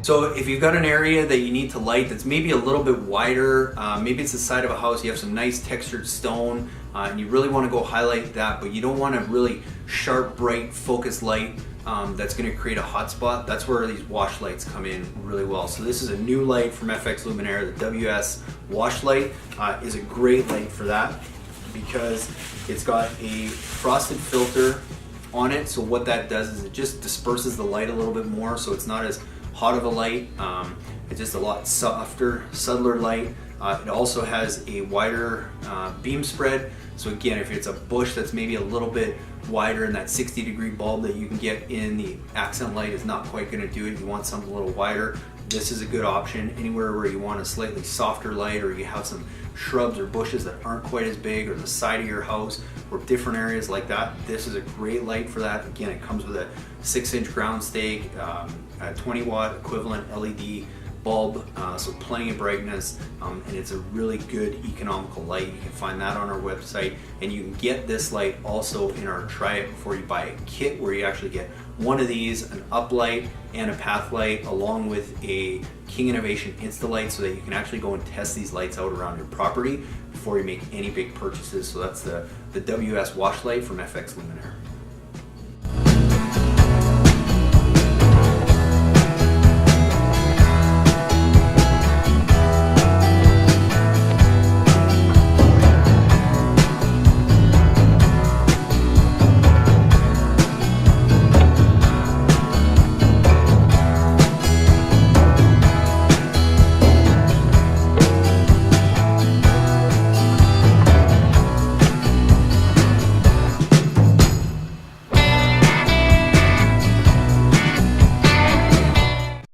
So if you've got an area that you need to light that's maybe a little bit wider, maybe it's the side of a house, you have some nice textured stone, and you really want to go highlight that, but you don't want a really sharp, bright, focused light that's going to create a hot spot. That's where these wash lights come in really well. So this is a new light from FX Luminaire. The WS wash light is a great light for that because it's got a frosted filter on it. So what that does is it just disperses the light a little bit more, so it's not as hot of a light. It's just a lot softer, subtler light. It also has a wider beam spread. So again, if it's a bush that's maybe a little bit wider, and that 60-degree bulb that you can get in the accent light is not quite going to do it. You want something a little wider. This is a good option. Anywhere where you want a slightly softer light, or you have some shrubs or bushes that aren't quite as big, or the side of your house, or different areas like that, this is a great light for that. Again, it comes with a 6-inch ground stake, a 20-watt equivalent LED bulb, so plenty of brightness, and it's a really good economical light. You can find that on our website, and you can get this light also in our Try It Before You Buy It kit, where you actually get one of these, an uplight and a path light, along with a King Innovation Insta-Light, so that you can actually go and test these lights out around your property before you make any big purchases. So that's the WS wash light from FX Luminaire.